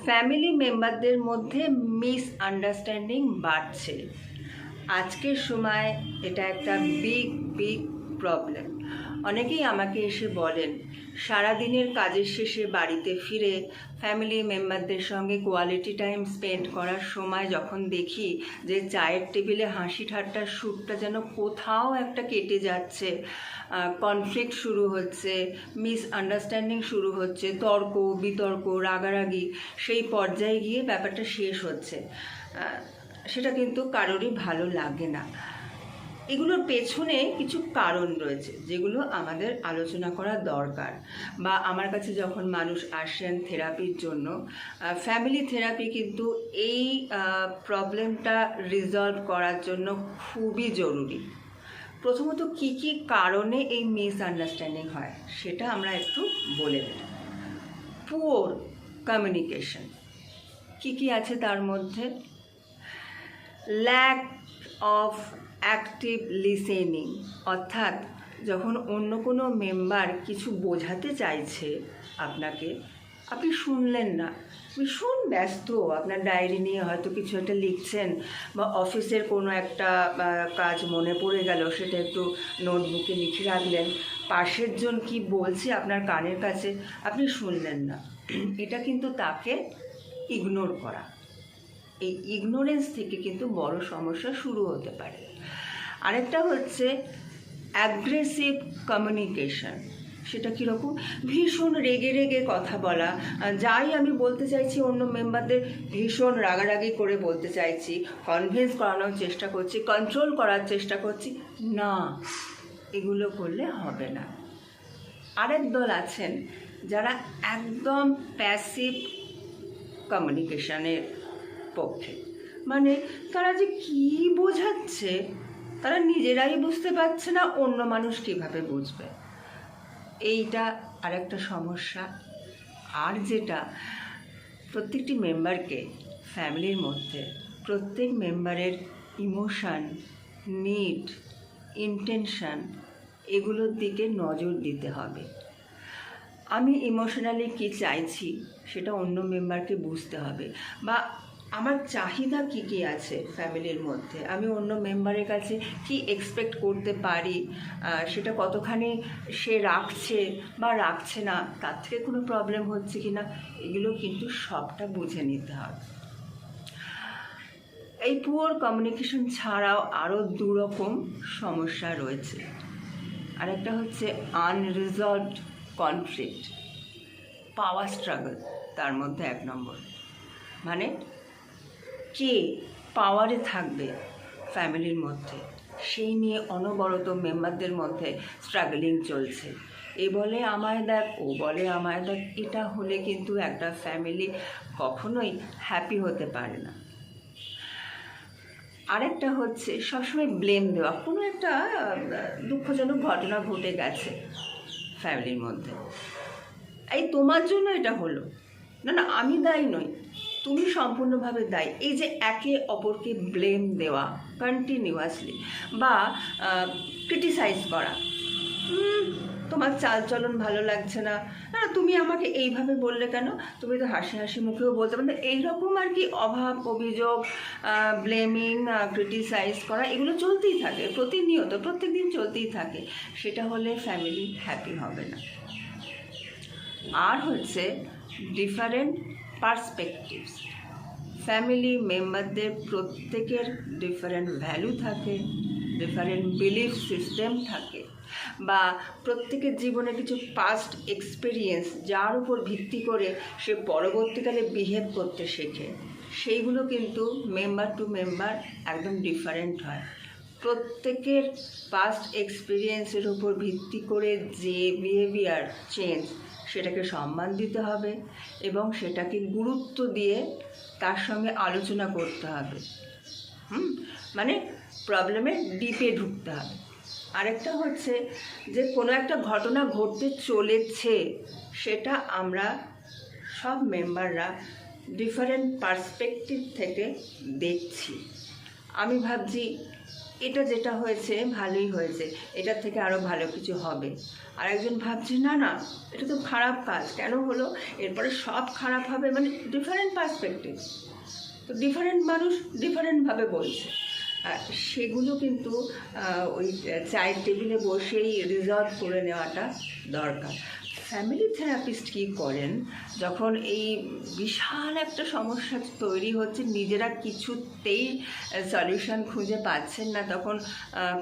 Family মেম্বারদের মধ্যে misunderstanding বাড়ছে। আজকের সময় এটা একটা বিগ প্রবলেম। অনেকেই আমাকে এসে বলেন সারাদিনের কাজের শেষে বাড়িতে ফিরে ফ্যামিলি মেম্বারদের সঙ্গে কোয়ালিটি টাইম স্পেন্ড করার সময় যখন দেখি যে চায়ের টেবিলে হাসি ঠাট্টার সুরটা যেন কোথাও একটা কেটে যাচ্ছে, কনফ্লিক্ট শুরু হচ্ছে, মিসআন্ডারস্ট্যান্ডিং শুরু হচ্ছে, তর্ক বিতর্ক রাগারাগি সেই পর্যায়ে গিয়ে ব্যাপারটা শেষ হচ্ছে, সেটা কিন্তু কারোরই ভালো লাগে না। এগুলোর পেছনে কিছু কারণ রয়েছে যেগুলো আমাদের আলোচনা করা দরকার। বা আমার কাছে যখন মানুষ আসেন থেরাপির জন্য, ফ্যামিলি থেরাপি কিন্তু এই প্রবলেমটা রিজলভ করার জন্য খুবই জরুরি। প্রথমত কি কি কারণে এই মিসআন্ডারস্ট্যান্ডিং হয় সেটা আমরা একটু বলে দিই। পুওর কমিউনিকেশন কি কি আছে তার মধ্যে? ল্যাক অফ অ্যাক্টিভ লিসেনিং, অর্থাৎ যখন অন্য কোনো মেম্বার কিছু বোঝাতে চাইছে আপনাকে, আপনি শুনলেন না, ভীষণ ব্যস্ত, আপনার ডায়েরি নিয়ে হয়তো কিছু একটা লিখছেন, বা অফিসের কোনো একটা কাজ মনে পড়ে গেল সেটা একটু নোটবুকে লিখে রাখলেন, পাশের জন কি বলছে আপনার কানের কাছে আপনি শুনলেন না। এটা কিন্তু তাকে ইগনোর করা। এই ইগনোরেন্স থেকে কিন্তু বড় সমস্যা শুরু হতে পারে। আরেকটা হচ্ছে অ্যাগ্রেসিভ কমিউনিকেশন। সেটা কীরকম? ভীষণ রেগে রেগে কথা বলা, যাই আমি বলতে চাইছি অন্য মেম্বারদের ভীষণ রাগারাগি করে বলতে চাইছি, কনভিন্স করানোর চেষ্টা করছি, কন্ট্রোল করার চেষ্টা করছি, না, এগুলো করলে হবে না। আরেক দল আছেন যারা একদম প্যাসিভ কমিউনিকেশনের পক্ষে, মানে তারা যে কী বোঝাচ্ছে তারা নিজেরাই বুঝতে পারছে না, অন্য মানুষ কীভাবে বুঝবে। এইটা আরেকটা সমস্যা। আর যেটা প্রত্যেকটি মেম্বারকে ফ্যামিলির মধ্যে প্রত্যেক মেম্বারের ইমোশান, নিড, ইন্টেনশান এগুলোর দিকে নজর দিতে হবে। আমি ইমোশনালি কী চাইছি সেটা অন্য মেম্বারকে বুঝতে হবে, বা আমার চাহিদা কী কী আছে ফ্যামিলির মধ্যে, আমি অন্য মেম্বারের কাছে কি এক্সপেক্ট করতে পারি, সেটা কতখানি সে রাখছে বা রাখছে না, তার থেকে কোনো প্রবলেম হচ্ছে কি না, এগুলো কিন্তু সবটা বুঝে নিতে হবে। এই পুওর কমিউনিকেশন ছাড়াও আরও দুরকম সমস্যা রয়েছে। আরেকটা হচ্ছে আনরিজলভড কনফ্লিক্ট, পাওয়ার স্ট্রাগল, তার মধ্যে 1 নম্বর। মানে কে পাওয়ারে থাকবে ফ্যামিলির মধ্যে সেই নিয়ে অনবরত মেম্বারদের মধ্যে স্ট্রাগলিং চলছে। এ বলে আমায় দেখ, ও বলে আমায় দেখ, এটা হলে কিন্তু একটা ফ্যামিলি কখনোই হ্যাপি হতে পারে না। আরেকটা হচ্ছে সবসময় ব্লেম দেওয়া, কোনো একটা দুঃখজনক ঘটনা ঘটে গেছে ফ্যামিলির মধ্যে, এই তোমার জন্য এটা হলো, না না আমি দায়ী নই, তুমি সম্পূর্ণভাবে দায়ী। এই যে একে অপরকে ব্লেম দেওয়া কন্টিনিউয়াসলি, বা ক্রিটিসাইজ করা, তোমার চালচলন ভালো লাগছে না, না তুমি আমাকে এইভাবে বললে কেন, তুমি তো হাসি হাসি মুখেও বলতে পারো, এইরকম আর কি অভাব অভিযোগ, ব্লেমিং, ক্রিটিসাইজ করা, এগুলো চলতেই থাকে প্রতিনিয়ত, প্রত্যেক দিন চলতেই থাকে। সেটা হলে ফ্যামিলি হ্যাপি হবে না। আর হচ্ছে ডিফারেন্ট পার্সপেক্টিভস। ফ্যামিলি মেম্বারদের প্রত্যেকের ডিফারেন্ট ভ্যালু থাকে, ডিফারেন্ট বিলিফ সিস্টেম থাকে, বা প্রত্যেকের জীবনে কিছু পাস্ট এক্সপিরিয়েন্স যার উপর ভিত্তি করে সে পরবর্তীকালে বিহেভ করতে শেখে, সেইগুলো কিন্তু মেম্বার টু মেম্বার একদম ডিফারেন্ট হয়। প্রত্যেকের পাস্ট এক্সপিরিয়েন্সের উপর ভিত্তি করে যে বিহেভিয়ার চেঞ্জ, সেটাকে সম্মান দিতে হবে এবং সেটাকে গুরুত্ব দিয়ে তার সঙ্গে আলোচনা করতে হবে। মানে প্রবলেমের ডিপে ঢুকতে হবে। আরেকটা হচ্ছে যে কোনো একটা ঘটনা ঘটতে চলেছে, সেটা আমরা সব মেম্বাররা ডিফারেন্ট পার্সপেক্টিভ থেকে দেখছি। আমি ভাবছি এটা যেটা হয়েছে ভালোই হয়েছে, এটার থেকে আরও ভালো কিছু হবে। আর একজন ভাবছে না না এটা তো খারাপ কাজ, কেন হলো, এরপরে সব খারাপ হবে, মানে ডিফারেন্ট পার্সপেক্টিভ। তো ডিফারেন্ট মানুষ ডিফারেন্টভাবে বলছে। সেগুলো কিন্তু ওই চায়ের টেবিলে বসেই রিজলভ করে নেওয়াটা দরকার। ফ্যামিলি থেরাপিস্ট কী করেন, যখন এই বিশাল একটা সমস্যা তৈরি হচ্ছে, নিজেরা কিছুতেই সলিউশন খুঁজে পাচ্ছেন না, তখন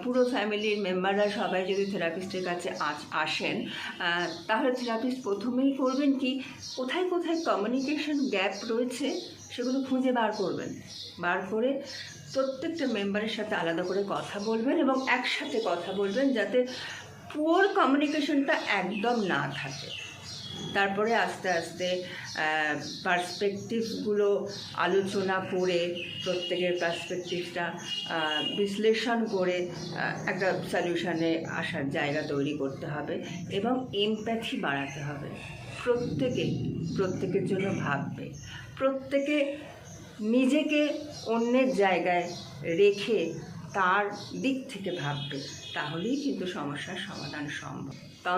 পুরো ফ্যামিলির মেম্বাররা সবাই যদি থেরাপিস্টের কাছে আসেন, তাহলে থেরাপিস্ট প্রথমেই করবেন কি, কোথায় কোথায় কমিউনিকেশন গ্যাপ রয়েছে সেগুলো খুঁজে বার করবেন। বার করে প্রত্যেকটা মেম্বারের সাথে আলাদা করে কথা বলবেন এবং একসাথে কথা বলবেন, যাতে পুয়ার কমিউনিকেশনটা একদম না থাকে। তারপরে আস্তে আস্তে পার্সপেক্টিভগুলো আলোচনা করে, প্রত্যেকের পার্সপেক্টিভটা বিশ্লেষণ করে একটা সলিউশনে আসার জায়গা তৈরি করতে হবে এবং এমপ্যাথি বাড়াতে হবে। প্রত্যেকের জন্য ভাববে, প্রত্যেকে নিজেকে অন্যের জায়গায় রেখে তার দিক থেকে ভাববে, তাহলেই কিন্তু সমস্যার সমাধান সম্ভব।